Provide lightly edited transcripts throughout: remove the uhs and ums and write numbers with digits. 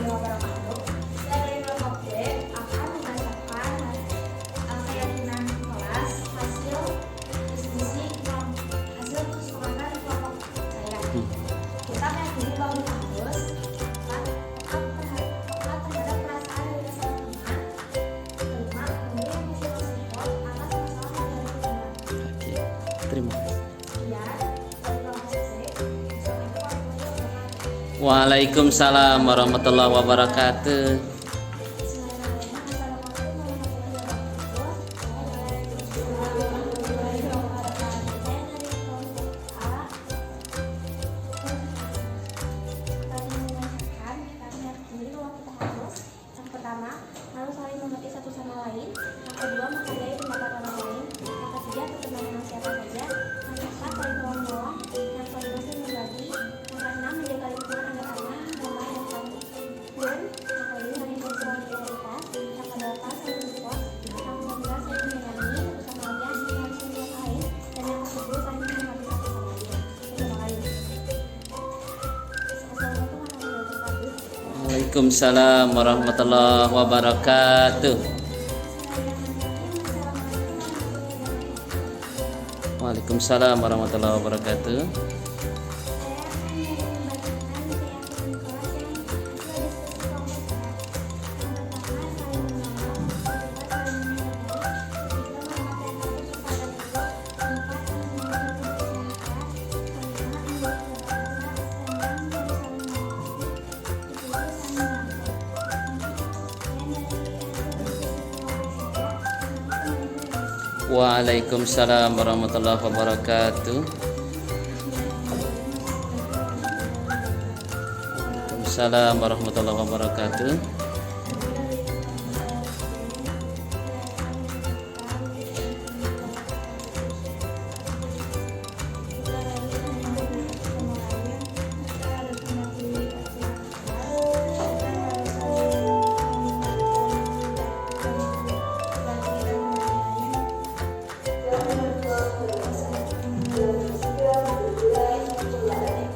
wabarakatuh. Dari kelompok B akan membacakan keyakinan kelas hasil diskusi hasil kesepakatan di kelompok saya. Kita meyakini bahwa harus tepat terhadap perasaan dari teman-teman, kelima kemudian hasil respon atas masalah yang dari teman. Terima kasih. Sekian dari kelompok C. Assalamualaikum warahmatullahi wabarakatuh. Waalaikumsalam warahmatullahi wabarakatuh. Yang pertama, harus saling mengerti satu sama lain. Yang kedua, menghargai pendapat orang lain. Yang ketiga, berteman dengan siapa saja. Yang keempat, saling tolong-menolong. Yang kelima, saling berbagi. Yang keenam, menjaga lingkungan agar aman, damai, dan saling rukun. Yang kelima, saling bersolidaritas. Yang kedelapan, saling support. Yang kesembilan, saling menyayangi satu sama lain, menghormati satu sama lain. Dan yang kesepuluh, saling menghormati satu sama lain. Terima kasih. Assalamualaikum warahmatullahi wabarakatuh. Waalaikumsalam warahmatullahi wabarakatuh. Waalaikumsalam warahmatullahi wabarakatuh. Waalaikumsalam warahmatullahi wabarakatuh. Waalaikumsalam warahmatullahi wabarakatuh.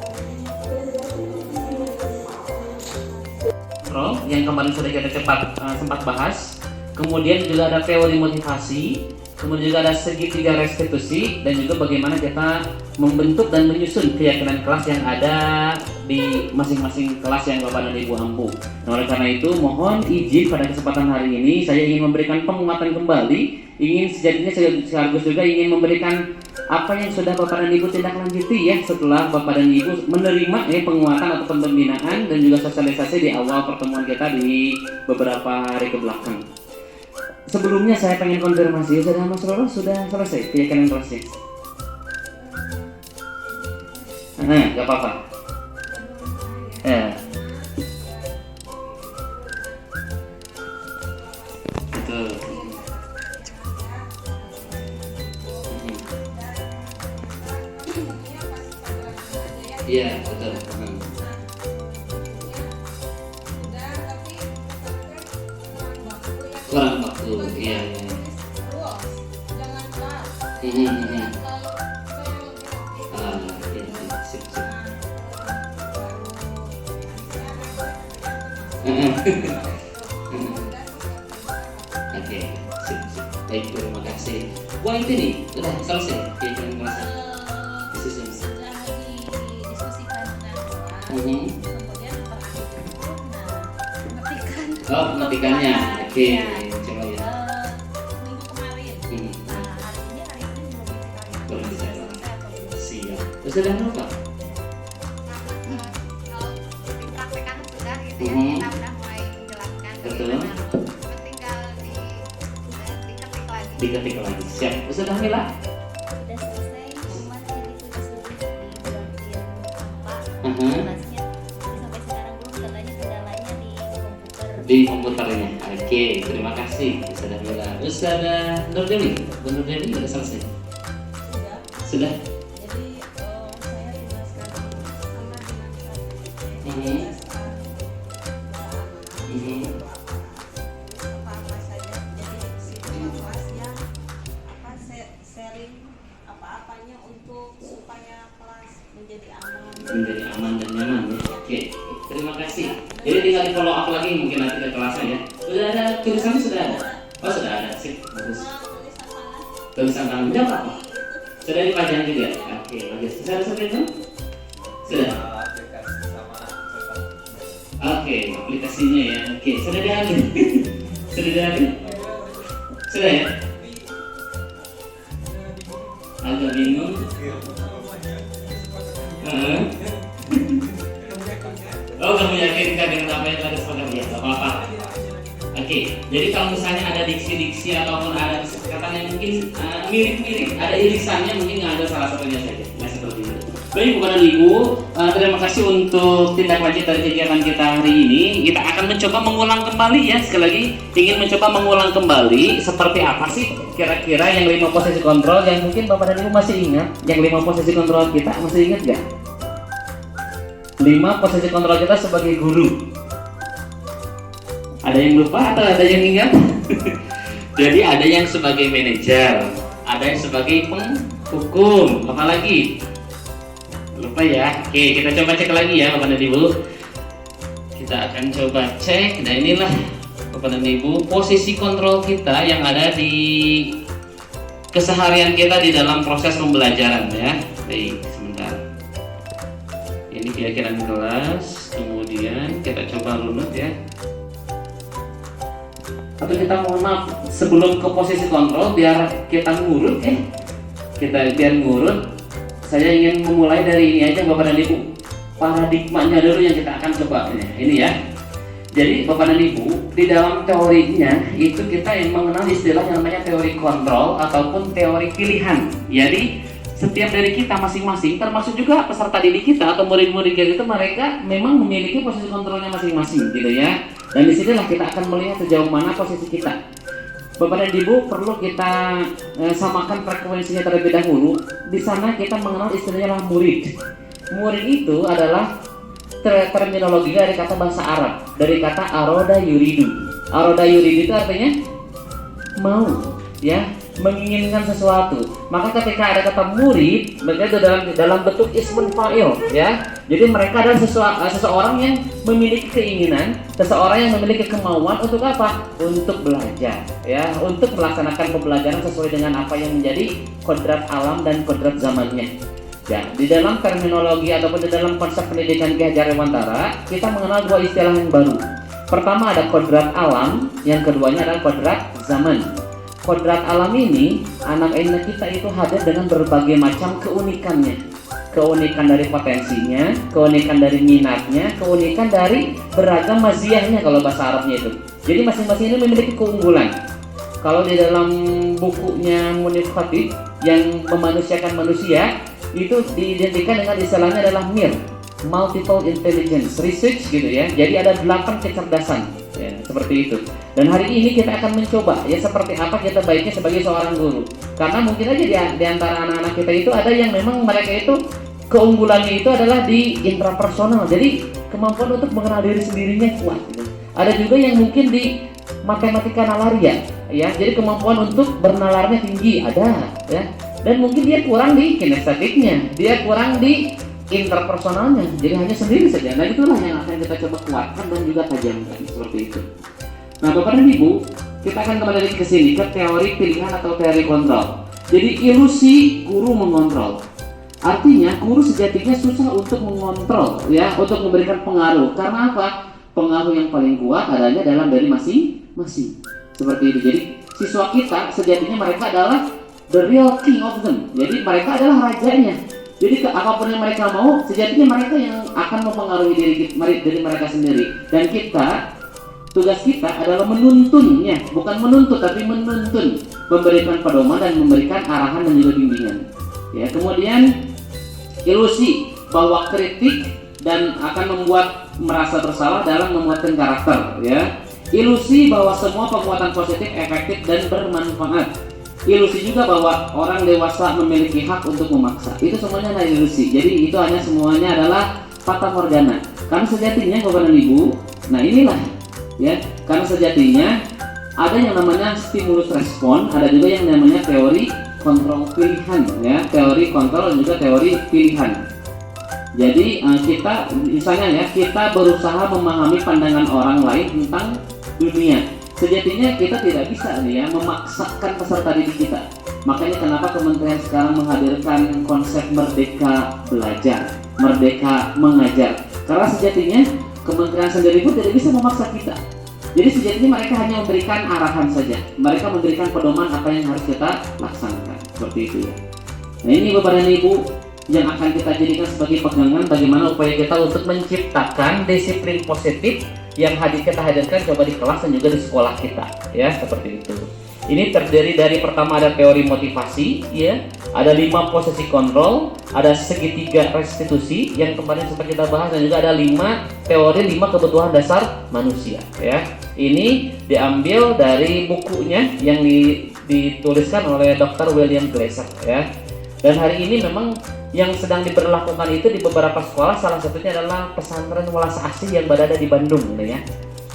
Yang kemarin sudah kita sempat bahas, kemudian juga ada teori motivasi, kemudian juga ada segitiga restitusi, dan juga bagaimana kita membentuk dan menyusun keyakinan kelas yang ada di masing-masing kelas yang Bapak dan Ibu ampu. Nah, oleh karena itu mohon izin pada kesempatan hari ini saya ingin memberikan penguatan kembali, ingin sejatinya sekaligus juga ingin memberikan apa yang sudah Bapak dan Ibu tindak lanjuti ya setelah Bapak dan Ibu menerima penguatan atau pembinaan dan juga sosialisasi di awal pertemuan kita di beberapa hari ke belakang. Sebelumnya saya pengen konfirmasi, sudah Mas Roro sudah selesai keyakinan kelasnya? Gak apa-apa. Betul. Iya, betul. Kurang waktu, iya. Sip. Oke, sip. Baik, terima kasih. Wah, itu nih, sudah selesai keyakinan kelasnya. Sudah didiskusikan dengan kelas, Mhm. kemudian terakhir itu mengetikan Oh, matikannya. Oke, Ya. coba ya. Minggu kemarin. Mhm. Nah, hari ini Belum bisa. selesai atau belum? Siap. Sudah berapa? Kalau dipraktekkan sudah gitu ya, Mhm. kita udah mulai menjelaskan Betul. bagaimana. Cuma tinggal diketik lagi. Diketik lagi. Siap. Sudah Mila? Sudah selesai, cuma jadi tugas lebih di bulan Pak. Mhm. Kelasnya sampai sekarang belum, katanya kendalanya di komputer. Di komputernya. Oke, terima kasih. Sudah Mila. Sudah Nur Dewi. Bu Nur Dewi sudah selesai. Sudah. Jadi saya tugaskan sama dengan Mhm. Mhm. apa-apa saja, jadi siswa kelasnya sharing apa-apanya untuk supaya kelas menjadi aman. Menjadi aman dan nyaman ya. Oke, terima kasih. Jadi tinggal di follow up lagi mungkin nanti ke kelasnya ya. Sudah ada tulisannya, sudah ada. Oh sudah ada, sip, bagus. Tulisan tangan jam apa? Sudah dipajang juga. Oke, bagus. Sudah seperti itu? Sudah. Oke, aplikasinya ya. Oke, sudah diambil. Sudah diambil? Sudah ya? Agak bingung. Oh, kamu meyakinkan dengan apa yang harus pakai ya, nggak apa-apa. Oke, jadi kalau misalnya ada diksi-diksi ataupun ada kesepakatan yang mungkin mirip-mirip, ada irisannya, mungkin nggak ada salah satunya saja. Nah, seperti itu. Baik, Bapak dan Ibu, terima kasih untuk tindak lanjut dari kegiatan kita hari ini. Kita akan mencoba mengulang kembali ya, sekali lagi ingin mencoba mengulang kembali seperti apa sih kira-kira yang 5 posisi kontrol yang mungkin Bapak dan Ibu masih ingat. Yang 5 posisi kontrol kita masih ingat nggak? 5 posisi kontrol kita sebagai guru. Ada yang lupa atau ada yang ingat? Jadi ada yang sebagai manajer, ada yang sebagai penghukum, apa lagi? Lupa ya. Oke, kita coba cek lagi ya Bapak dan Ibu. Kita akan coba cek. Nah inilah Bapak dan Ibu posisi kontrol kita yang ada di keseharian kita di dalam proses pembelajaran ya. Baik, sebentar. Ini keyakinan kelas, kemudian kita coba runut ya. Atau kita mohon maaf sebelum ke posisi kontrol biar kita ngurut kita biar ngurut. Saya ingin memulai dari ini aja Bapak dan Ibu, paradigmanya dulu yang kita akan coba ini ya. Jadi Bapak dan Ibu di dalam teorinya itu kita yang mengenal istilah yang namanya teori kontrol ataupun teori pilihan. Jadi setiap dari kita masing-masing termasuk juga peserta didik kita atau murid-murid kita itu mereka memang memiliki posisi kontrolnya masing-masing gitu ya. Dan disinilah kita akan melihat sejauh mana posisi kita. Bapak dan Ibu perlu kita samakan frekuensinya terlebih dahulu. Di sana kita mengenal istilahnya adalah murid. Murid itu adalah terminologi dari kata bahasa Arab, dari kata aroda yuridu. Aroda yuridu itu artinya mau, ya, menginginkan sesuatu. Maka ketika ada kata murid, mereka itu dalam bentuk ismun fa'il, ya. Jadi mereka adalah seseorang yang memiliki keinginan, seseorang yang memiliki kemauan untuk apa? Untuk belajar, ya, untuk melaksanakan pembelajaran sesuai dengan apa yang menjadi kodrat alam dan kodrat zamannya. Ya, di dalam terminologi ataupun di dalam konsep pendidikan Ki Hajar Dewantara, kita mengenal 2 istilah yang baru. Pertama ada kodrat alam, yang keduanya adalah kodrat zaman. Kodrat alam ini, anak-anak kita itu hadir dengan berbagai macam keunikannya. Keunikan dari potensinya, keunikan dari minatnya, keunikan dari beragam maziyahnya kalau bahasa Arabnya itu. Jadi masing-masing ini memiliki keunggulan. Kalau di dalam bukunya Munif Khatib yang memanusiakan manusia, itu diidentikan dengan istilahnya adalah MIR, Multiple Intelligence Research gitu ya. Jadi ada 8 kecerdasan ya, seperti itu. Dan hari ini kita akan mencoba ya seperti apa kita baiknya sebagai seorang guru. Karena mungkin aja di antara anak-anak kita itu ada yang memang mereka itu keunggulannya itu adalah di intrapersonal. Jadi kemampuan untuk mengenal diri sendirinya kuat gitu. Ada juga yang mungkin di matematika nalaria ya. Jadi kemampuan untuk bernalarnya tinggi ada ya. Dan mungkin dia kurang di kinestetiknya, dia kurang di interpersonalnya, jadi hanya sendiri saja. Nah itulah yang akan kita coba kuatkan dan juga tajamkan seperti itu. Nah Bapak dan Ibu, kita akan kembali lagi ke sini ke teori pilihan atau teori kontrol. Jadi ilusi guru mengontrol. Artinya guru sejatinya susah untuk mengontrol ya, untuk memberikan pengaruh. Karena apa? Pengaruh yang paling kuat adanya dalam diri masing-masing. Seperti itu. Jadi siswa kita sejatinya mereka adalah the real king of them. Jadi mereka adalah rajanya. Jadi apapun yang mereka mau, sejatinya mereka yang akan mempengaruhi diri mereka sendiri. Dan kita, tugas kita adalah menuntunnya, bukan menuntut tapi menuntun, memberikan pedoman dan memberikan arahan dan juga bimbingan. Ya, kemudian ilusi bahwa kritik dan akan membuat merasa bersalah dalam membuatkan karakter. Ya, ilusi bahwa semua perbuatan positif, efektif dan bermanfaat. Ilusi juga bahwa orang dewasa memiliki hak untuk memaksa. Itu semuanya adalah ilusi. Jadi itu hanya semuanya adalah fata morgana. Karena sejatinya Bapak dan Ibu, nah inilah ya, karena sejatinya ada yang namanya stimulus respon, ada juga yang namanya teori kontrol pilihan ya, teori kontrol dan juga teori pilihan. Jadi kita misalnya ya, kita berusaha memahami pandangan orang lain tentang dunia. Sejatinya kita tidak bisa nih ya memaksakan peserta didik kita. Makanya kenapa kementerian sekarang menghadirkan konsep merdeka belajar, merdeka mengajar. Karena sejatinya kementerian sendiri pun tidak bisa memaksa kita. Jadi sejatinya mereka hanya memberikan arahan saja. Mereka memberikan pedoman apa yang harus kita laksanakan. Seperti itu ya. Nah ini Bapak dan Ibu yang akan kita jadikan sebagai pegangan bagaimana upaya kita untuk menciptakan disiplin positif yang kita hadirkan coba di kelas dan juga di sekolah kita ya, seperti itu. Ini terdiri dari pertama ada teori motivasi ya, ada 5 posisi kontrol, ada segitiga restitusi yang kemarin sempat kita bahas, dan juga ada 5 teori 5 kebutuhan dasar manusia ya. Ini diambil dari bukunya yang dituliskan oleh Dr. William Glasser ya. Dan hari ini memang yang sedang diberlakukan itu di beberapa sekolah, salah satunya adalah pesantren Welas Asih yang berada di Bandung ya.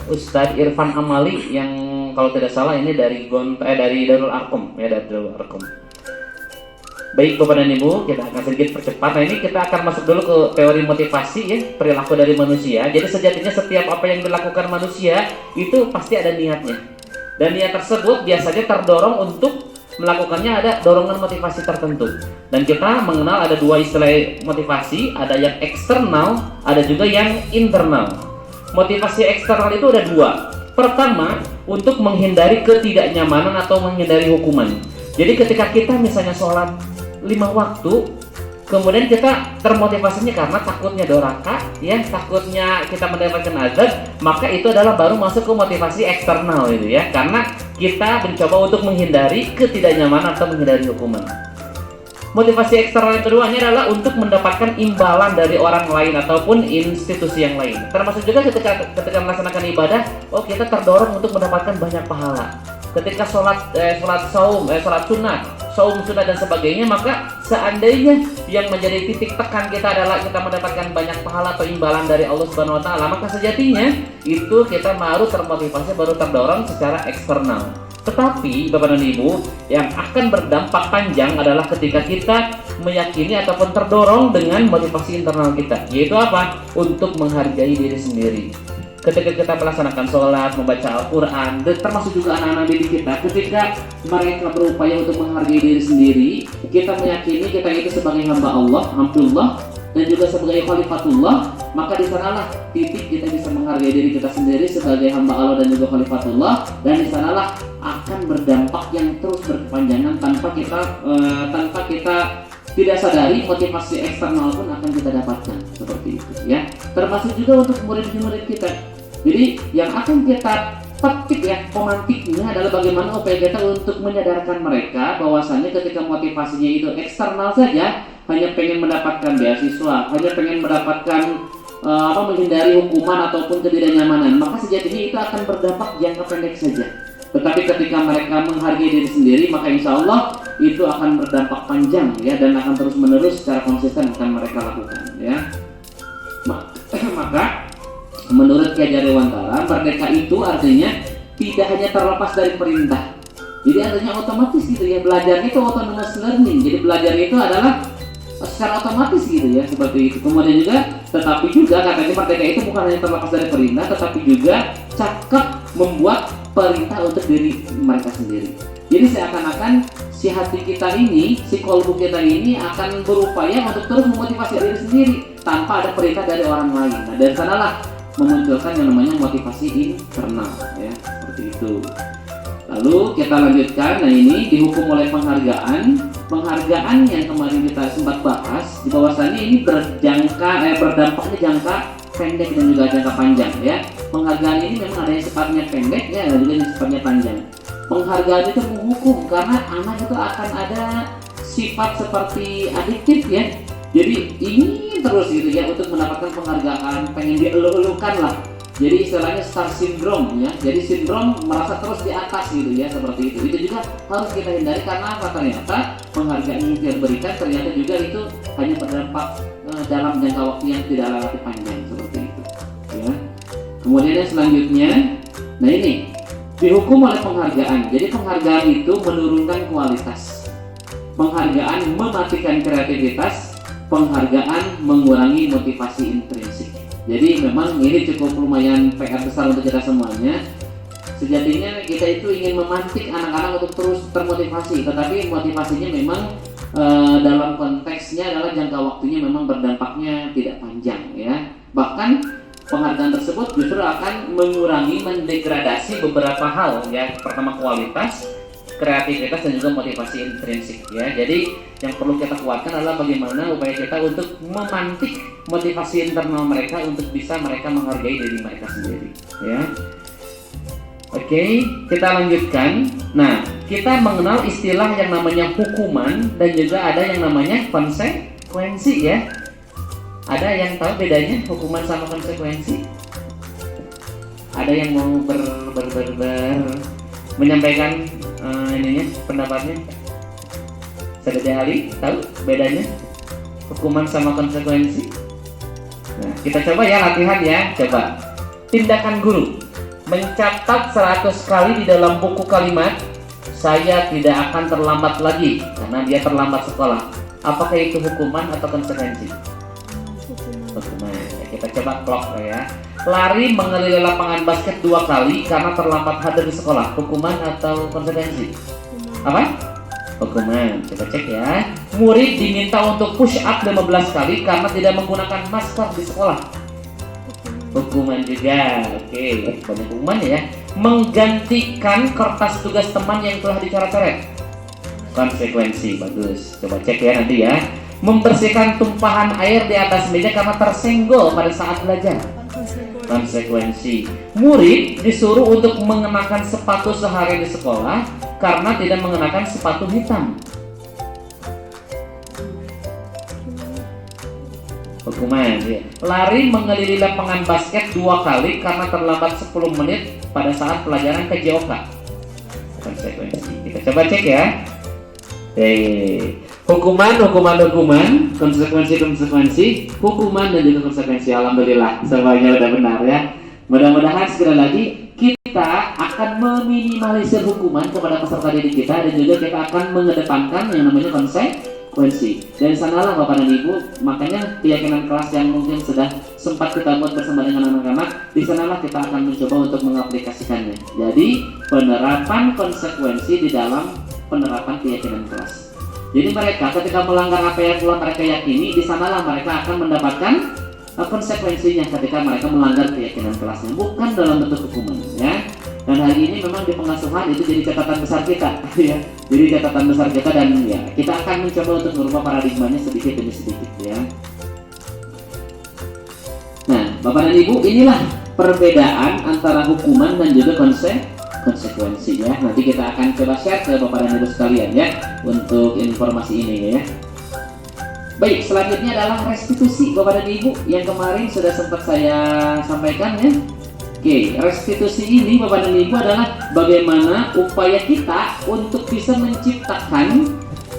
Ustadz Irfan Amali yang kalau tidak salah ini dari Darul Arkom ya, dari Darul Arkom. Baik Bapak dan Ibu, kita akan sedikit percepat. Nah ini kita akan masuk dulu ke teori motivasi ya, perilaku dari manusia. Jadi sejatinya setiap apa yang dilakukan manusia itu pasti ada niatnya. Dan niat tersebut biasanya terdorong untuk melakukannya, ada dorongan motivasi tertentu. Dan kita mengenal ada 2 istilah motivasi, ada yang eksternal, ada juga yang internal. Motivasi eksternal itu ada 2. Pertama, untuk menghindari ketidaknyamanan atau menghindari hukuman. Jadi ketika kita misalnya sholat 5 waktu, kemudian kita termotivasinya karena takutnya doraka, ya, takutnya kita mendapatkan azab, maka itu adalah baru masuk ke motivasi eksternal itu ya, karena kita mencoba untuk menghindari ketidaknyamanan atau menghindari hukuman. Motivasi eksternal yang keduanya adalah untuk mendapatkan imbalan dari orang lain ataupun institusi yang lain. Termasuk juga ketika melaksanakan ibadah, kita terdorong untuk mendapatkan banyak pahala. Ketika sholat sunat, saum sunat dan sebagainya, maka seandainya yang menjadi titik tekan kita adalah kita mendapatkan banyak pahala atau imbalan dari Allah Subhanahu wa taala, maka sejatinya itu kita baru termotivasi, baru terdorong secara eksternal. Tetapi Bapak dan Ibu, yang akan berdampak panjang adalah ketika kita meyakini ataupun terdorong dengan motivasi internal kita, yaitu apa? Untuk menghargai diri sendiri. Ketika kita melaksanakan sholat, membaca Al-Quran, termasuk juga anak-anak didik kita, ketika mereka berupaya untuk menghargai diri sendiri, kita meyakini kita itu sebagai hamba Allah, Abdullah, dan juga sebagai khalifatullah, maka di sanalah titik kita bisa menghargai diri kita sendiri sebagai hamba Allah dan juga khalifatullah, dan di sanalah akan berdampak yang terus berkepanjangan tanpa kita tidak sadari, motivasi eksternal pun akan kita dapatkan seperti itu ya. Termasuk juga untuk murid-murid kita. Jadi yang akan kita petik ya, pemantiknya adalah bagaimana upaya kita untuk menyadarkan mereka bahwasannya ketika motivasinya itu eksternal saja, hanya pengen mendapatkan beasiswa, hanya pengen mendapatkan menghindari hukuman ataupun ketidaknyamanan, maka sejatinya itu akan berdampak jangka pendek saja. Tetapi ketika mereka menghargai diri sendiri, maka insya Allah itu akan berdampak panjang ya, dan akan terus menerus secara konsisten akan mereka lakukan ya. Maka menurut Ki Hajar Dewantara, merdeka itu artinya tidak hanya terlepas dari perintah. Jadi artinya otomatis gitu ya, belajar itu autonomous learning. Jadi belajar itu adalah secara otomatis gitu ya, seperti itu. Kemudian juga, tetapi juga katanya merdeka itu bukan hanya terlepas dari perintah, tetapi juga cakap membuat perintah untuk diri mereka sendiri. Jadi seakan-akan si hati kita ini, si kolbu kita ini akan berupaya untuk terus memotivasi diri sendiri tanpa ada perintah dari orang lain. Nah, dari sanalah memunculkan yang namanya motivasi internal ya, seperti itu. Lalu kita lanjutkan. Nah ini dihukum oleh penghargaan yang kemarin kita sempat bahas, di bahwasannya ini berdampaknya jangka pendek dan juga jangka panjang ya. Penghargaan ini memang ada yang sifatnya pendek ya, ada juga yang sifatnya panjang. Penghargaan itu menghukum karena anak itu akan ada sifat seperti adiktif ya. Jadi ini terus gitu ya untuk mendapatkan penghargaan, pengen dielu-elukan lah. Jadi istilahnya star syndrome ya. Jadi sindrom merasa terus di atas gitu ya, seperti itu. Itu juga harus kita hindari karena apa? Ternyata penghargaan yang kita berikan ternyata juga itu hanya berdampak dalam jangka waktu yang tidak relatif panjang seperti itu ya. Kemudian yang selanjutnya, nah ini dihukum oleh penghargaan. Jadi penghargaan itu menurunkan kualitas. Penghargaan mematikan kreativitas. penghargaan mengurangi motivasi intrinsik. Jadi memang ini cukup lumayan PR besar untuk kita semuanya. Sejatinya kita itu ingin memantik anak-anak untuk terus termotivasi, tetapi motivasinya memang dalam konteksnya adalah jangka waktunya memang berdampaknya tidak panjang ya. Bahkan penghargaan tersebut justru akan mengurangi, mendegradasi beberapa hal ya. Pertama kualitas, kreativitas, dan juga motivasi intrinsik ya. Jadi yang perlu kita kuatkan adalah bagaimana upaya kita untuk memantik motivasi internal mereka untuk bisa mereka menghargai diri mereka sendiri ya. Oke, kita lanjutkan. Nah, kita mengenal istilah yang namanya hukuman dan juga ada yang namanya konsekuensi ya. Ada yang tahu bedanya hukuman sama konsekuensi? Ada yang mau menyampaikan ininya pendapatnya? Saudara Ali tahu bedanya hukuman sama konsekuensi? Nah, kita coba ya latihan ya. Coba tindakan guru mencatat 100 kali di dalam buku kalimat saya tidak akan terlambat lagi karena dia terlambat sekolah. Apakah itu hukuman atau konsekuensi? Hukuman. Ya, kita coba clock ya. Lari mengelilingi lapangan basket 2 kali karena terlambat hadir di sekolah. Hukuman atau konsekuensi? Apa? Hukuman. Kita cek ya. Murid diminta untuk push up 15 kali karena tidak menggunakan masker di sekolah. Hukuman juga. Oke, banyak hukuman ya. Menggantikan kertas tugas teman yang telah dicoret-coret. Konsekuensi. Bagus. Coba cek ya nanti ya. Membersihkan tumpahan air di atas meja karena tersenggol pada saat belajar. Konsekuensi. Murid disuruh untuk mengenakan sepatu sehari di sekolah karena tidak mengenakan sepatu hitam. Hukuman ya. Lari mengelilingi lapangan basket 2 kali karena terlambat 10 menit pada saat pelajaran KJOK. Konsekuensi. Kita coba cek ya. Hukuman, konsekuensi, hukuman dan juga konsekuensi. Alhamdulillah, semuanya udah benar ya. Mudah-mudahan sekali lagi kita akan meminimalisir hukuman kepada peserta didik kita dan juga kita akan mengedepankan yang namanya konsekuensi. Dari sanalah Bapak dan Ibu, makanya keyakinan kelas yang mungkin sudah sempat kita buat bersama dengan anak-anak, di sanalah kita akan mencoba untuk mengaplikasikannya. Jadi penerapan konsekuensi di dalam penerapan keyakinan kelas. Jadi mereka ketika melanggar apa yang telah mereka yakini, di sanalah mereka akan mendapatkan konsekuensinya ketika mereka melanggar keyakinan kelasnya, bukan dalam bentuk hukuman ya. Dan hari ini memang di pengasuhan itu jadi catatan besar kita ya. Jadi catatan besar kita dan ya kita akan mencoba untuk merubah paradigmanya sedikit demi sedikit ya. Nah, Bapak dan Ibu, inilah perbedaan antara hukuman dan juga konsekuensi ya. Nanti kita akan coba share ke Bapak dan Ibu sekalian ya untuk informasi ini ya. Baik, selanjutnya adalah restitusi Bapak dan Ibu yang kemarin sudah sempat saya sampaikan ya. Oke, restitusi ini Bapak dan Ibu adalah bagaimana upaya kita untuk bisa menciptakan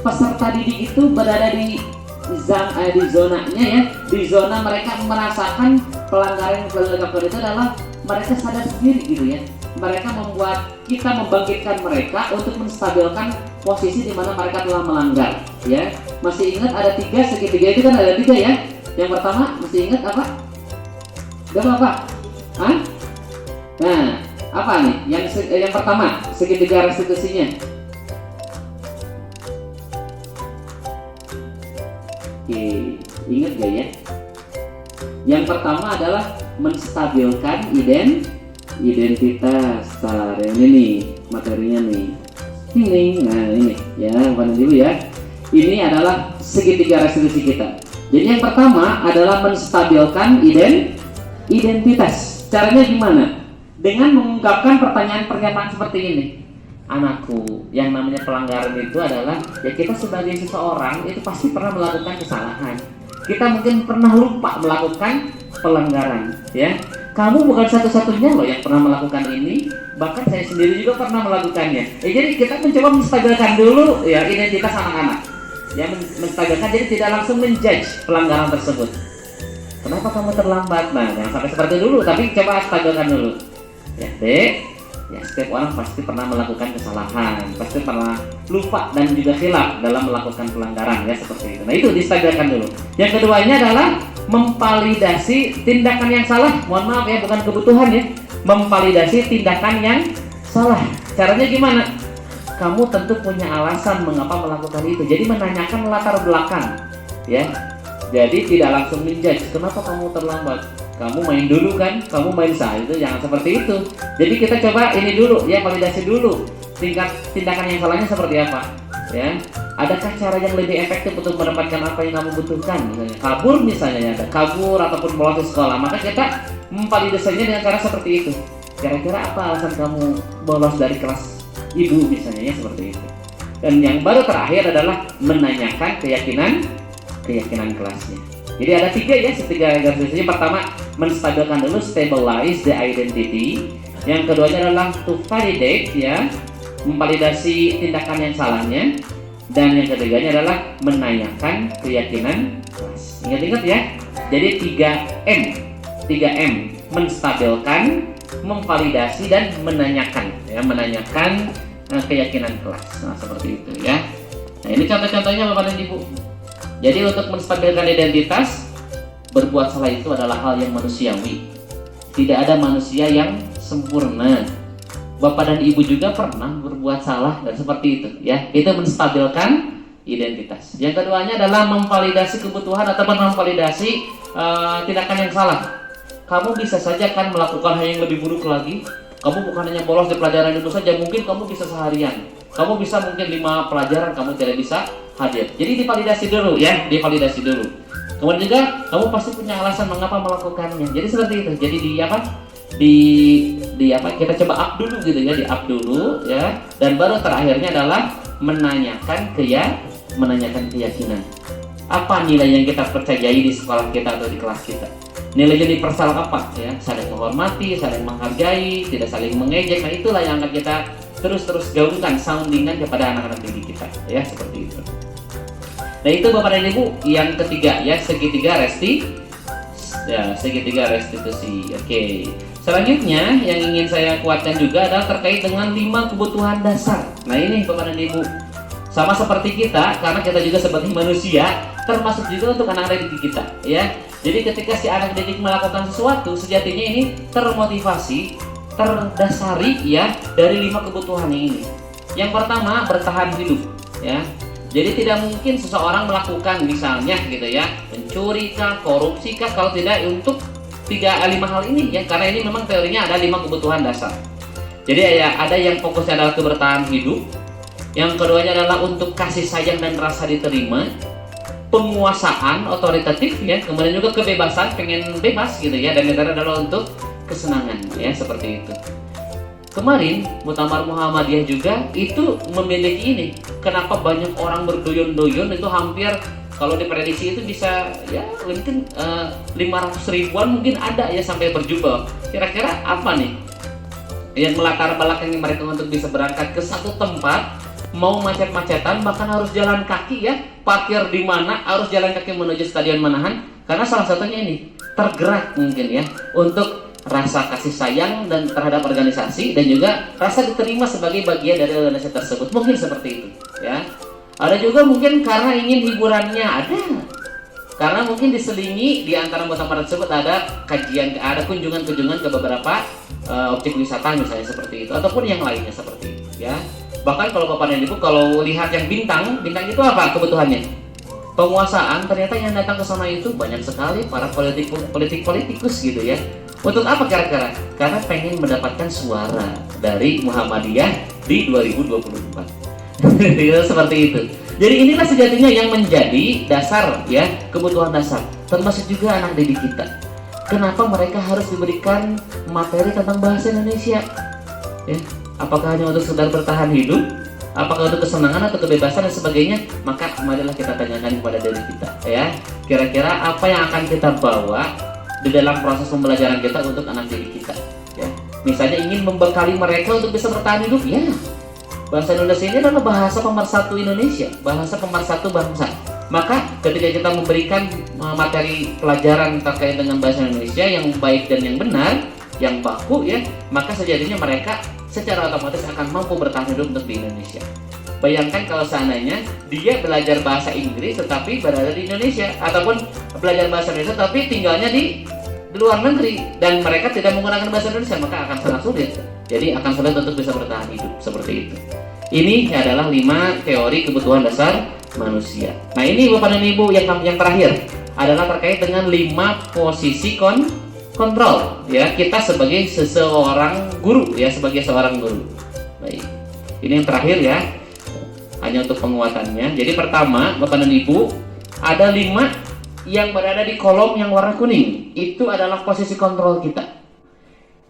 peserta didik itu berada di zonanya ya, di zona mereka merasakan pelanggaran yang dilakukan itu adalah mereka sadar sendiri gitu ya. Mereka membuat kita membangkitkan mereka untuk menstabilkan posisi di mana mereka telah melanggar ya. Masih ingat ada 3 segitiga itu kan ada 3 ya. Yang pertama masih ingat apa? Apa? Hah? Nah, apa nih? Yang pertama segitiga restitusinya. Oke, ingat gak ya? Yang pertama adalah menstabilkan identitas. Nah, ini nih materinya nih. Nah ini ya Bapak dan Ibu ya. Ini adalah segitiga restitusi kita. Jadi yang pertama adalah menstabilkan identitas. Caranya gimana? Dengan mengungkapkan pertanyaan pernyataan seperti ini. Anakku, yang namanya pelanggaran itu adalah ya kita sebagai seseorang itu pasti pernah melakukan kesalahan. Kita mungkin pernah lupa melakukan pelanggaran ya. Kamu bukan satu-satunya loh yang pernah melakukan ini, bahkan saya sendiri juga pernah melakukannya. Jadi kita mencoba menstabilkan dulu ya identitas anak-anak. Ya menstabilkan, jadi tidak langsung menjudge pelanggaran tersebut. Kenapa kamu terlambat? Nah, jangan sampai seperti dulu, tapi coba stabilkan dulu. Ya, Dek. Ya, setiap orang pasti pernah melakukan kesalahan, pasti pernah lupa dan juga khilaf dalam melakukan pelanggaran, ya seperti itu. Nah, itu distabilkan dulu. Yang keduanya adalah memvalidasi tindakan yang salah. Mohon maaf ya, bukan kebutuhan ya. Memvalidasi tindakan yang salah. Caranya gimana? Kamu tentu punya alasan mengapa melakukan itu. Jadi menanyakan latar belakang, ya. Jadi tidak langsung menjudge. Kenapa kamu terlambat? Kamu main dulu kan? Kamu main sah, itu jangan seperti itu. Jadi kita coba ini dulu, ya, validasi dulu. Tingkat tindakan yang salahnya seperti apa? Ya. Adakah cara yang lebih efektif untuk mendapatkan apa yang kamu butuhkan? Misalnya kabur, misalnya ada kabur ataupun bolos di sekolah, maka kita memvalidasinya dengan cara seperti itu. Kira-kira apa alasan kamu bolos dari kelas ibu misalnya, ya, seperti itu. Dan yang baru terakhir adalah menanyakan keyakinan kelasnya. Jadi ada tiga, ya, garis besarnya. Pertama, menstabilkan dulu, stabilize the identity. Yang keduanya adalah to validate, ya, memvalidasi tindakan yang salahnya. Dan yang ketiganya adalah menanyakan keyakinan kelas. Ingat-ingat ya. Jadi 3M, menstabilkan, memvalidasi, dan menanyakan, ya, menanyakan keyakinan kelas. Nah, seperti itu, ya. Nah, ini contoh-contohnya Bapak dan Ibu. Jadi untuk menstabilkan identitas, berbuat salah itu adalah hal yang manusiawi. Tidak ada manusia yang sempurna. Bapak dan Ibu juga pernah berbuat salah dan seperti itu, ya. Itu menstabilkan identitas. Yang keduanya adalah memvalidasi kebutuhan atau memvalidasi tindakan yang salah. Kamu bisa saja kan melakukan hal yang lebih buruk lagi. Kamu bukan hanya bolos di pelajaran itu saja, mungkin kamu bisa seharian. Kamu bisa mungkin 5 pelajaran kamu tidak bisa hadir. Jadi divalidasi dulu, ya, divalidasi dulu. Kemudian juga kamu pasti punya alasan mengapa melakukannya. Jadi seperti itu. Jadi kita coba up dulu gitu, ya, di up dulu, ya. Dan baru terakhirnya adalah menanyakan keyakinan. Apa nilai yang kita percayai di sekolah kita atau di kelas kita? Nilai universal apa, ya? Saling menghormati, saling menghargai, tidak saling mengejek. Nah, itulah yang akan kita terus gaungkan, soundingan kepada anak-anak didik kita, ya, seperti itu. Nah, itu Bapak dan Ibu yang ketiga, ya, segitiga restitusi. Oke. Selanjutnya yang ingin saya kuatkan juga adalah terkait dengan 5 kebutuhan dasar. Nah, ini Bapak dan Ibu, sama seperti kita, karena kita juga sebagai manusia, termasuk juga untuk anak-anak didik kita, ya. Jadi ketika si anak didik melakukan sesuatu, sejatinya ini termotivasi, terdasari, ya, dari 5 kebutuhan ini. Yang pertama, bertahan hidup, ya. Jadi tidak mungkin seseorang melakukan misalnya gitu, ya, mencuri kah, korupsi kah, kalau tidak untuk 5 hal ini, ya, karena ini memang teorinya ada 5 kebutuhan dasar. Jadi ya, ada yang fokusnya adalah kebertahan hidup. Yang keduanya adalah untuk kasih sayang dan rasa diterima, penguasaan otoritatif, ya, kemudian juga kebebasan, pengen bebas gitu, ya, dan yang terakhir adalah untuk kesenangan, ya, seperti itu. Kemarin Muktamar Muhammadiyah juga itu memiliki ini. Kenapa banyak orang berduyun-duyun, itu hampir kalau diprediksi itu bisa, ya, mungkin 500 ribuan mungkin ada, ya, sampai berjubel. Kira-kira apa nih yang melatar belakangi mereka untuk bisa berangkat ke satu tempat, mau macet-macetan, bahkan harus jalan kaki, ya, parkir di mana, harus jalan kaki menuju Stadion Manahan, karena salah satunya ini tergerak mungkin, ya, untuk rasa kasih sayang dan terhadap organisasi, dan juga rasa diterima sebagai bagian dari organisasi tersebut, mungkin seperti itu, ya. Ada juga mungkin karena ingin hiburannya, ada karena mungkin diselingi di antara muktamar tersebut ada kajian, ada kunjungan-kunjungan ke beberapa objek wisata misalnya seperti itu, ataupun yang lainnya seperti itu, ya. Bahkan kalau Bapak dan Ibu kalau lihat yang bintang itu apa kebutuhannya? Penguasaan. Ternyata yang datang ke sana itu banyak sekali para politikus gitu, ya. Untuk apa kira-kira? Karena pengen mendapatkan suara dari Muhammadiyah di 2024. Seperti itu. Jadi inilah sejatinya yang menjadi dasar, ya, kebutuhan dasar, termasuk juga anak didik kita. Kenapa mereka harus diberikan materi tentang bahasa Indonesia, ya? Apakah hanya untuk sekedar bertahan hidup? Apakah untuk kesenangan atau kebebasan dan sebagainya? Maka marilah kita tanyakan kepada diri kita, ya. Kira-kira apa yang akan kita bawa di dalam proses pembelajaran kita untuk anak didik kita, ya. Misalnya ingin membekali mereka untuk bisa bertahan hidup, ya. Bahasa Indonesia ini adalah bahasa pemersatu Indonesia, bahasa pemersatu bangsa. Maka ketika kita memberikan materi pelajaran terkait dengan bahasa Indonesia yang baik dan yang benar, yang baku, ya, maka sejatinya mereka secara otomatis akan mampu bertahan hidup untuk di Indonesia. Bayangkan kalau seandainya dia belajar bahasa Inggris tetapi berada di Indonesia, ataupun belajar bahasa Indonesia tapi tinggalnya di luar negeri dan mereka tidak menggunakan bahasa Indonesia, maka akan sangat sulit. Jadi akan sulit untuk bisa bertahan hidup seperti itu. Ini adalah 5 teori kebutuhan dasar manusia. Nah, ini Bapak dan Ibu yang terakhir adalah terkait dengan 5 posisi kontrol ya, kita sebagai seseorang guru ya, sebagai seorang guru. Baik. Ini yang terakhir ya. Hanya untuk penguatannya. Jadi pertama, Bapak dan Ibu, ada 5 yang berada di kolom yang warna kuning. Itu adalah posisi kontrol kita.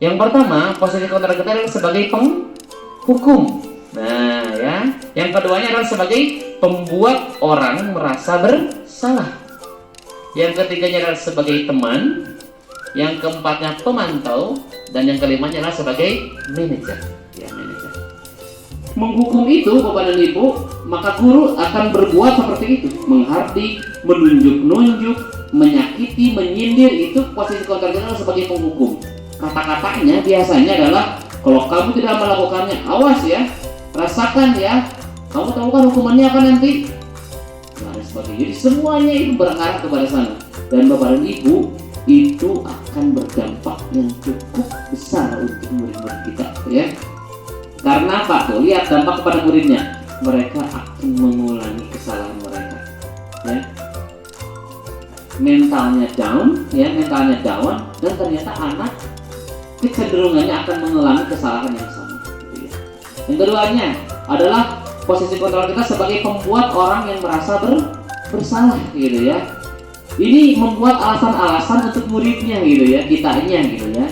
Yang pertama, posisi kontrol kita adalah sebagai penghukum. Nah, ya. Yang keduanya adalah sebagai pembuat orang merasa bersalah. Yang ketiganya adalah sebagai teman. Yang keempatnya pemantau, dan yang kelimanya adalah sebagai manajer. Ya, manajer. Menghukum itu, Bapak dan Ibu, maka guru akan berbuat seperti itu, menghardik, menunjuk-nunjuk, menyakiti, menyindir. Itu posisi kontrol kita adalah sebagai penghukum. Kata-katanya biasanya adalah, kalau kamu tidak melakukannya, awas ya, rasakan ya, kamu tahu kan hukumannya apa nanti. Nah, sebagainya. Jadi semuanya itu berarah kepada sana. Dan Bapak dan Ibu, itu akan berdampak yang cukup besar untuk murid-murid kita ya. Karena apa? Tuh, lihat dampak kepada muridnya. Mereka akan mengulangi kesalahan mereka ya. Mentalnya down ya, mentalnya down, dan ternyata anak kecenderungannya akan mengulangi kesalahan yang sama gitu ya. Yang keduanya adalah posisi kontrol kita sebagai pembuat orang yang merasa bersalah gitu ya. Ini membuat alasan-alasan untuk muridnya gitu ya, kitanya gitu ya.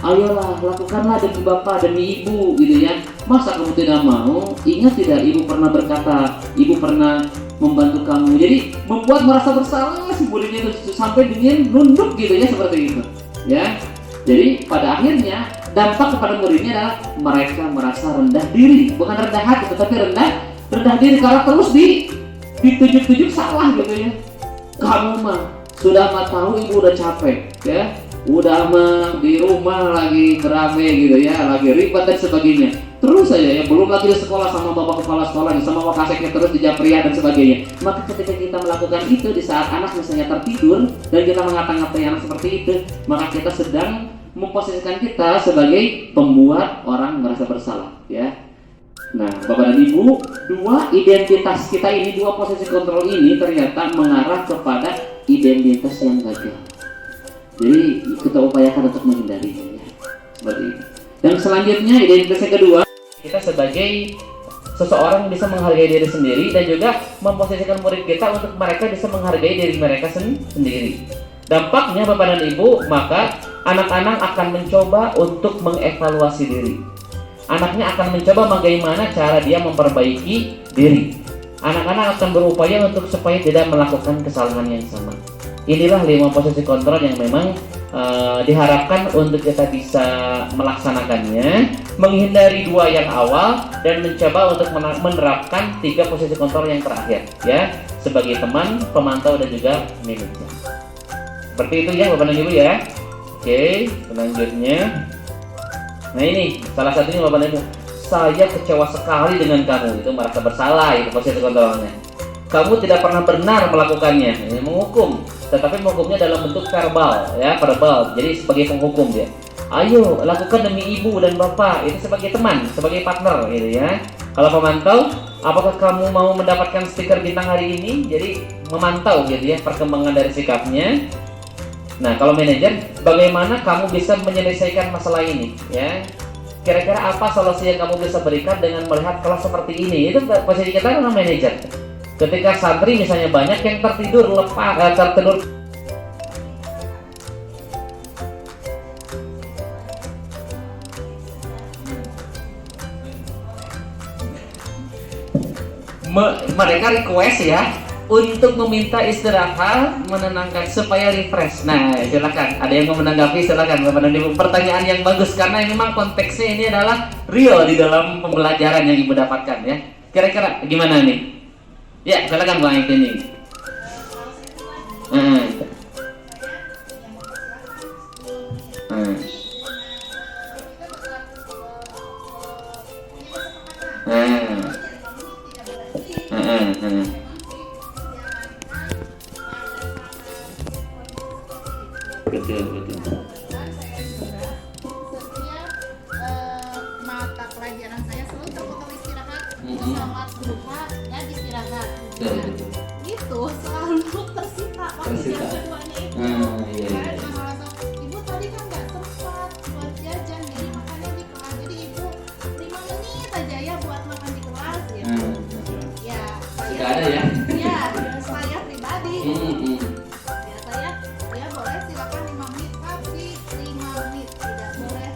Ayolah, lakukanlah demi bapak, demi ibu gitu ya. Masa kamu tidak mau? Ingat tidak, ibu pernah berkata, ibu pernah membantu kamu. Jadi membuat merasa bersalah si muridnya itu sampai dengan nunduk gitu ya, seperti itu ya. Jadi pada akhirnya dampak kepada muridnya adalah mereka merasa rendah diri, bukan rendah hati tetapi rendah diri karena terus ditujuk-tujuk salah gitu ya. Kamu mah sudah tahu ibu udah capek ya, udah mah di rumah lagi berame gitu ya, lagi ribet dan sebagainya. Terus saja ya, belum lagi di sekolah sama bapak kepala sekolah, sama bapak kaseknya terus di japria dan sebagainya. Maka ketika kita melakukan itu di saat anak misalnya tertidur dan kita mengata-ngatai anak seperti itu, maka kita sedang memposisikan kita sebagai pembuat orang merasa bersalah ya. Nah, Bapak dan Ibu, 2 identitas kita ini, 2 posisi kontrol ini ternyata mengarah kepada identitas yang gagal. Jadi kita upayakan untuk menghindarinya ya. Seperti itu. Dan selanjutnya identitas yang kedua, kita sebagai seseorang bisa menghargai diri sendiri dan juga memposisikan murid kita untuk mereka bisa menghargai diri mereka sendiri. Dampaknya Bapak dan Ibu, maka anak-anak akan mencoba untuk mengevaluasi diri. Anaknya akan mencoba bagaimana cara dia memperbaiki diri. Anak-anak akan berupaya untuk supaya tidak melakukan kesalahan yang sama. Inilah 5 posisi kontrol yang memang diharapkan untuk kita bisa melaksanakannya, menghindari 2 yang awal dan mencoba untuk menerapkan 3 posisi kontrol yang terakhir ya, sebagai teman, pemantau dan juga manajer. Seperti itu ya Bapak dan Ibu ya. Oke, selanjutnya. Nah ini salah satunya Bapak dan Ibu, saya kecewa sekali dengan kamu, itu merasa bersalah, itu posisi kontrolnya. Kamu tidak pernah benar melakukannya, ini menghukum, tetapi menghukumnya dalam bentuk verbal ya, verbal. Jadi sebagai penghukum dia. Ayo lakukan demi ibu dan bapak, itu sebagai teman, sebagai partner gitu ya. Kalau pemantau, apakah kamu mau mendapatkan stiker bintang hari ini? Jadi memantau gitu ya perkembangan dari sikapnya. Nah, kalau manajer, bagaimana kamu bisa menyelesaikan masalah ini ya? Kira-kira apa solusi yang kamu bisa berikan dengan melihat kelas seperti ini? Itu posisi kita adalah manajer. Ketika santri misalnya banyak yang tertidur tertidur mereka request ya untuk meminta istirahat, menenangkan supaya refresh. Nah, silakan. Ada yang mau menanggapi? Silakan, Bapak dan Ibu. Pertanyaan yang bagus karena memang konteksnya ini adalah real di dalam pembelajaran yang Ibu dapatkan ya. Kira-kira gimana nih? Ya, silakan Bu Aini. Betul, betul. Saya juga setiap mata pelajaran saya selalu terpotong istirahat, sholat duha dan istirahat. Betul, betul. Gitu selalu tersita waktu Tersita. jam keduanya itu. Iya, iya. Saya cuma langsung, ibu tadi kan nggak sempat buat jajan, jadi makannya di kelas. Jadi ibu 5 menit aja ya buat makan di kelas gitu. Ya, Sudah ada ya? Ya, saya pribadi. Ya saya, ya boleh silakan 5 menit, tapi 5 menit tidak boleh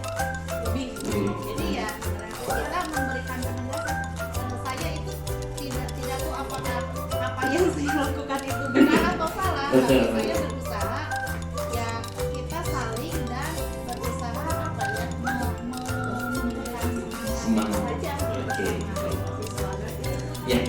lebih. Jadi ya kita memberikan penegasan. Saya itu tidak tahu apakah apa yang saya lakukan itu benar atau salah. Betul. Tapi saya berusaha ya kita saling dan berusaha apa ya memberikan Semangat. saja. Oke. Siswa. Ya.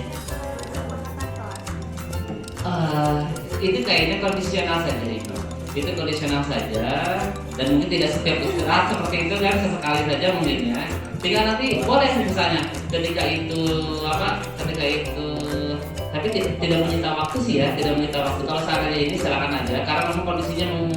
Itu kayaknya kondisional saja itu. Itu kondisional saja dan mungkin tidak setiap istirahat seperti itu kan, sesekali saja mungkin ya. Tinggal nanti boleh misalnya ketika itu tapi tidak menyita waktu sih ya, tidak menyita waktu. Kalau seandainya ini silakan aja karena memang kondisinya mau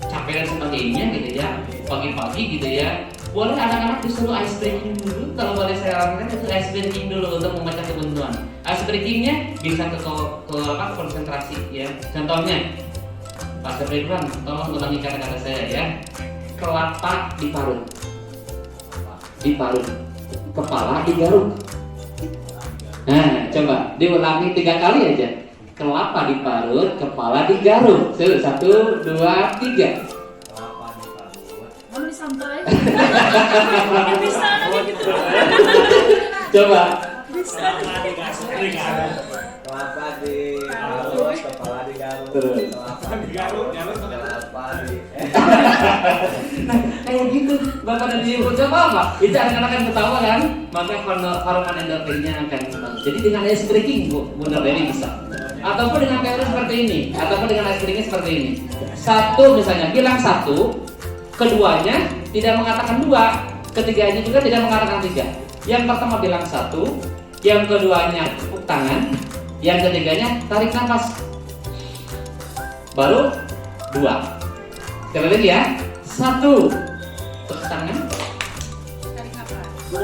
capek dan sebagainya gitu ya, pagi-pagi gitu ya. Boleh anak-anak disuruh ice breaking dulu, kalau boleh saya lakukan itu ice breaking dulu untuk memecah kebuntuan. Ice breakingnya bisa ke konsentrasi ya. Contohnya, Pak Ridwan, tolong ulangi kata-kata saya ya. Kelapa diparut, kepala digaruk. Nah, coba diulangi 3 kali aja. Kelapa diparut, kepala digaruk. 1, 2, 3. Kamu santai. Bisa gitu. Coba. Kelapa digaruk, kepala digaruk. Terus. Kelapa digaruk, kelapa di. Nah, kayak gitu. Bapak dan Ibu coba apa? Itu anak-anak kan ketawa kan? Maka hormon endorfinnya akan bagus. Jadi dengan ice breaking, Bunda Beri bisa. Ataupun dengan teori seperti ini, ataupun dengan ice breaking seperti ini. 1 misalnya, bilang 1, keduanya tidak mengatakan 2, ketiganya juga tidak mengatakan 3. Yang pertama bilang 1, yang keduanya tepuk tangan, yang ketiganya tarik nafas. Baru 2. Sekali lagi ya. 1, tepuk tangan. Tarik nafas. 2.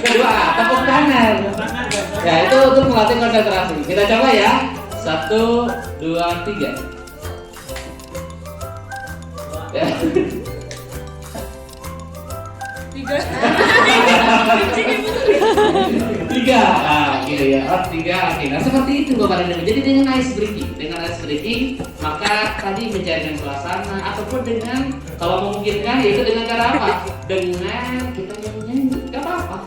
Kedua, tepuk tangan. Ya, itu untuk melatih konsentrasi. Kita coba ya. 1, 2, 3. Ya. 3, gitu ya. 3, oke. Nah seperti itu Bapak dan Ibu. Jadi dengan ice breaking, maka tadi mencairkan suasana ataupun dengan kalau memungkinkan yaitu dengan cara apa? Dengan kita nyanyi, nggak apa-apa.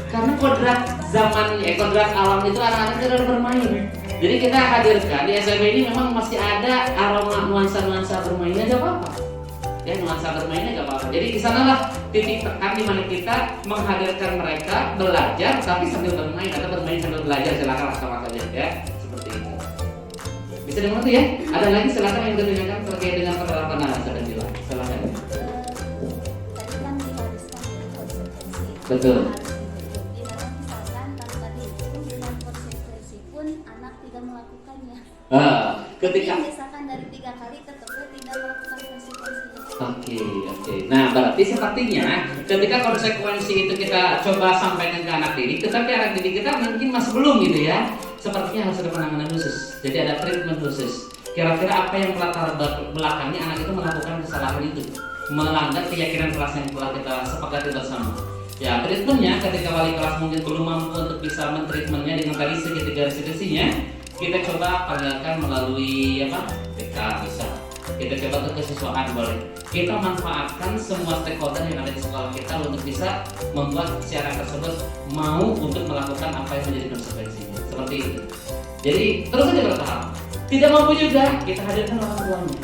Karena kodrat kodrat alam itu anak-anak tidak bermain. Jadi kita hadirkan di SMP ini memang masih ada aroma nuansa bermainnya, nggak apa-apa. Ya, nuansa bermainnya nggak apa-apa. Jadi di sanalah titik tekan di mana kita menghadirkan mereka belajar tapi sambil bermain atau bermain sambil belajar, silakan sama saja ya, seperti itu. Bisa dimengerti ya? Ada lagi silakan yang ditanyakan terkait dengan penerapan sedang bilang. Silakan. Tadi kan diharuskan konsekuensi. Betul. Jadi memang misalkan kalau tadi itu dengan konsekuensi pun anak tidak melakukannya. Ketika Jadi misalkan dari 3 kali tetap tidak melakukan konsekuensi. Oke. Nah, berarti sepertinya ketika konsekuensi itu kita coba sampaikan ke anak didik, tetapi anak didik kita mungkin masih belum gitu ya. Sepertinya harus ada penanganan khusus. Jadi ada treatment khusus. Kira-kira apa yang latar belakangnya anak itu melakukan kesalahan itu, melanggar keyakinan kelas yang telah kita sepakati bersama. Ya, treatmentnya ketika wali kelas mungkin belum mampu untuk bisa mentreatmentnya dengan tadi segitiga restitusinya, kita coba panggilkan melalui PK bisa. Kita coba ke kesiswaan boleh. Kita manfaatkan semua stakeholder yang ada di sekolah kita untuk bisa membuat si anak tersebut mau untuk melakukan apa yang menjadi konsekuensinya. Seperti itu. Jadi terus saja bertahap. Tidak mampu juga, kita hadirkan orang tuanya.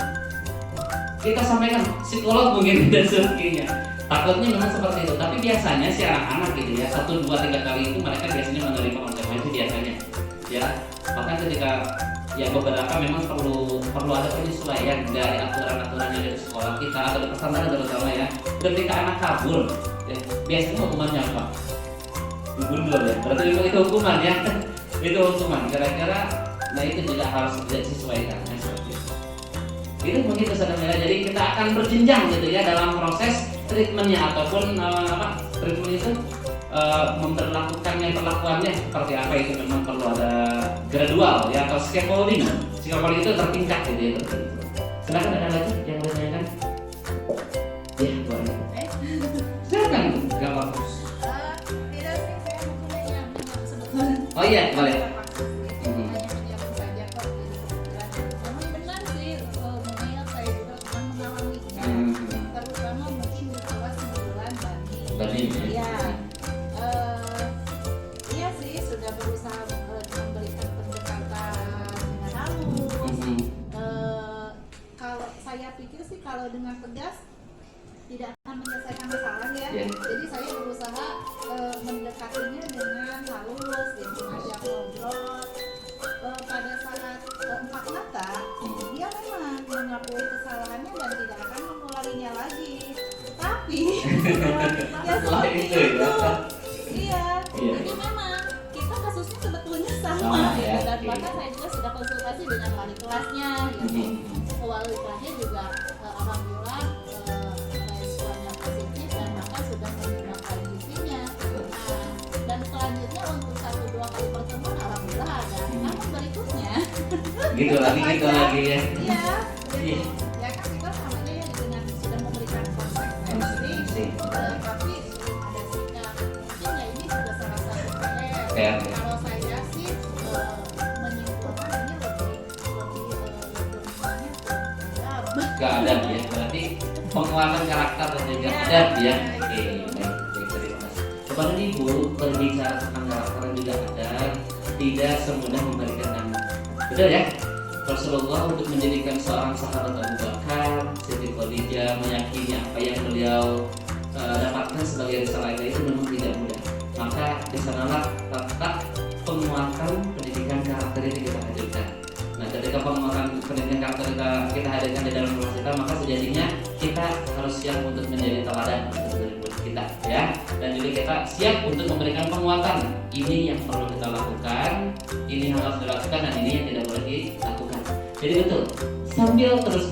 Kita sampaikan psikolog mungkin dan sebagainya. Takutnya memang seperti itu. Tapi biasanya si anak-anak gitu ya 1, 2, 3 kali itu mereka biasanya menerima konsekuensi biasanya. Ya, bahkan ketika ya beberapa memang perlu ada penyesuaian dari aturan-aturan yang ada di sekolah kita atau di pesantren terutama ya. Ketika anak kabur, ya, biasanya hukumannya apa? Digundul ya. Berarti itu hukuman ya. Itu hukuman. Kira-kira, nah itu juga harus disesuaikan ya, seperti itu. Itu mungkin saudara. Jadi kita akan berjenjang gitu ya dalam proses treatmentnya ataupun treatment itu memperlakukannya perlakuannya seperti apa itu memang perlu ada gradual ya atau scaffolding. Scaffolding itu tertingkat gitu ya. Silakan ada lagi yang mau ditanyakan? Ya, boleh. Silakan, nggak apa-apa. Tidak sih, saya mungkin yang sebetulnya. Oh iya, boleh. Hanya saja kok. Memang benar sih, mungkin saya juga pernah mengalaminya. Terutama mungkin di kelas 9 Banding, ya. Iya. Iya sih, sudah berusaha memberikan pendekatan dengan halus. Kalau saya pikir sih kalau dengan tegas tidak akan menyelesaikan masalah ya. Iya. Jadi saya berusaha mendekatinya dengan halus, gitu, ngajak ngobrol. Pada saat empat mata, dia memang mengakui kesalahannya dan tidak akan mengulanginya lagi. Tapi ya seperti itu ya. itu. Iya. Iya. Jadi memang kita kasusnya sebetulnya Sama, sama, ya. gitu. Dan Oke. bahkan saya juga sudah konsultasi dengan wali kelasnya, gitu. Wali kelasnya juga alhamdulillah responnya positif dan maka sudah menindaklanjutinya. Dan selanjutnya untuk 1-2 kali pertemuan alhamdulillah ada. Namun berikutnya Gitu lagi ya. iya, Iya. ya kan kita namanya ya dengan sudah memberikan konsekuensi, tapi ada sikap mungkin ya ini juga salah satu PR. Ya. Kalau saya sih menyimpulkan ini lebih dominannya ke Keadaan ya, berarti penguatan karakter dan juga adab ya. Oke, baik, terima kasih. Kepada ibu berbicara tentang karakter dan juga adab tidak semudah memberikan nama. Betul ya? Rasulullah untuk menjadikan seorang sahabat Abu Bakar, Siti Khadijah meyakini apa yang beliau dapatkan sebagai risalah itu memang tidak mudah. Maka di sanalah letak penguatan pendidikan karakter ini kita hadirkan. Nah, ketika penguatan pendidikan karakter kita hadirkan di dalam kelas kita, maka sejatinya kita harus siap untuk menjadi teladan untuk murid kita, ya. Dan juga kita siap untuk memberikan penguatan. Ini yang perlu kita lakukan, ini yang harus dilakukan, dan ini yang tidak boleh dilakukan. Jadi betul, sambil terus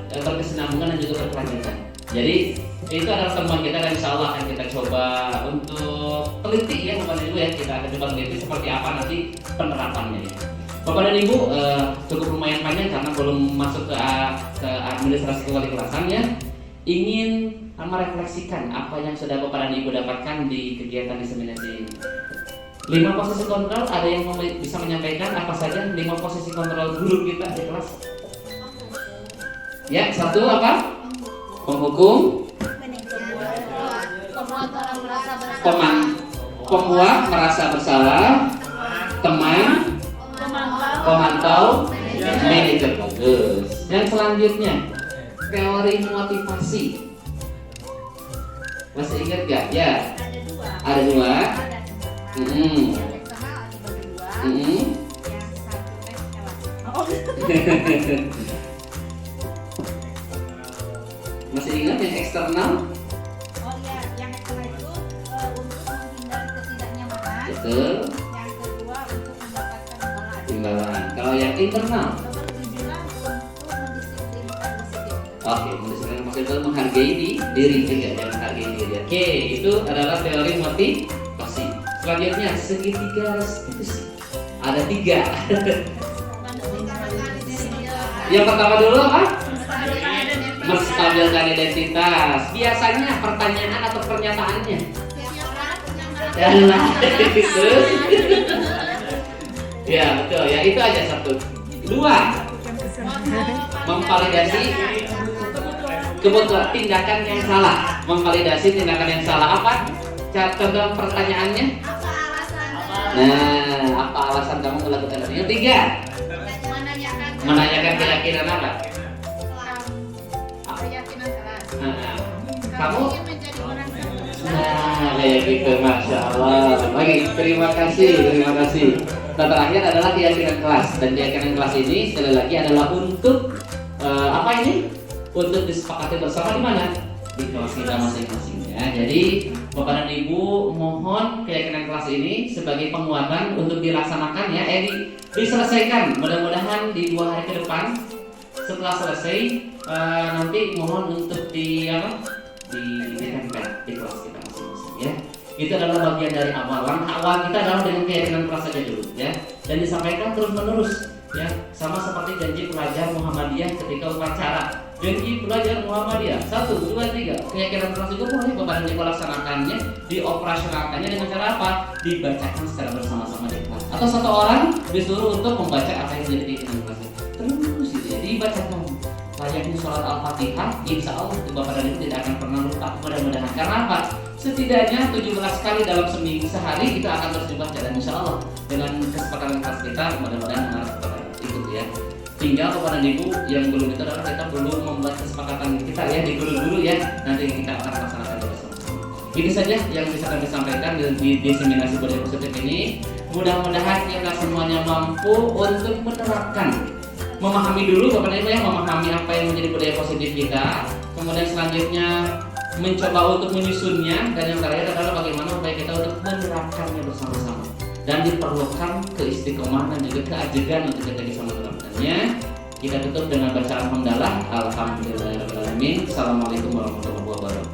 berkesinambungan dan juga berkelanjutan. Jadi itu adalah temuan kita dan insya Allah akan kita coba untuk teliti ya Bapak dan Ibu ya. Kita akan coba teliti seperti apa nanti penerapannya ya. Bapak dan Ibu cukup lumayan panjang karena belum masuk ke administrasi kewali-kelasan ya. Ingin merefleksikan apa yang sudah Bapak dan Ibu dapatkan di kegiatan diseminasi ini. 5 posisi kontrol, ada yang bisa menyampaikan apa saja 5 posisi kontrol guru kita di kelas? Ya, 1 apa? Penghukum, pembuat merasa bersalah, teman, pemantau, manajer. Bagus. Yang selanjutnya teori motivasi. Masih ingat gak? Ya. Ada 2. yang eksternal dibagi 2, yang satu hewan. Masih ingat yang eksternal? Oh iya, yang eksternal itu untuk menghindari ketidaknyamanan. Betul. Yang kedua untuk mendapatkan imbalan. Imbalan. Kalau yang internal? Nomor 7 untuk mendisiplinkan disiplin. Oke, mendisiplinkan maksudnya itu menghargai diri juga, jangan menghargai diri. Oke, itu adalah teori motivasi. Selanjutnya segitiga restitusi. Ada 3. Yang pertama dulu apa? Menstabilkan identitas. Biasanya pertanyaan atau pernyataannya. Dan itu. Ya betul ya, itu aja 1. 2. Memvalidasi kebetulan tindakan yang salah. Memvalidasi tindakan yang salah apa? Contoh pertanyaannya. Nah, apa alasan kamu melakukan itu? Yang 3. Menanyakan keyakinan apa? Keyakinan keras. Nah, kamu ingin menjadi orang sukses. nah kayak gitu, masya Allah. Baik, terima kasih. Dan terakhir adalah keyakinan kelas. Dan keyakinan kelas ini sekali lagi adalah untuk apa ini? Untuk disepakati bersama di mana? di kelas kita masing-masing ya. Jadi Bapak dan Ibu mohon keyakinan kelas ini sebagai penguatan untuk dilaksanakan ya, diselesaikan mudah-mudahan di 2 hari ke depan. Setelah selesai nanti mohon untuk ditempel di kelas kita masing-masing ya. Itu adalah bagian dari amalan. Awal kita adalah dengan keyakinan kelas saja dulu ya, dan disampaikan terus-menerus ya, sama seperti janji pelajar Muhammadiyah ketika upacara. Janji pelajar Muhammadiyah 1, 2, 3. Keyakinan kelas itu boleh Bapak dan Ibu laksanakannya, dioperasionalkannya dengan cara apa? Dibacakan secara bersama-sama di kelas. Atau satu orang disuruh untuk membaca apa yang menjadi keyakinan kelasnya. Terus gitu ya, dibacakan. Layaknya sholat Al-Fatihah, insya Allah Bapak dan Ibu tidak akan pernah lupa mudah-mudahan. Karena apa? Setidaknya 17 kali dalam seminggu sehari kita akan terus dibaca, dan insya Allah dengan kesepakatan kelas kita mudah-mudahan harus ikut ya. Tinggal kepada Ibu yang belum itu adalah kita belum membuat kesepakatan kita ya di guru-guru ya, nanti kita akan laksanakan bersama. Itu saja yang bisa kami sampaikan di diseminasi budaya positif ini. Mudah-mudahan kita semuanya mampu untuk menerapkan, memahami dulu Bapak dan Ibu ya, memahami apa yang menjadi budaya positif kita. Kemudian selanjutnya mencoba untuk menyusunnya, dan yang terakhir adalah bagaimana upaya kita untuk menerapkannya bersama-sama. Dan diperlukan keistiqomahan dan juga keajegan untuk kita bisa menerapkannya. Kita tutup dengan bacaan hamdalah. Alhamdulillahirabbil alamin. Assalamualaikum warahmatullahi wabarakatuh.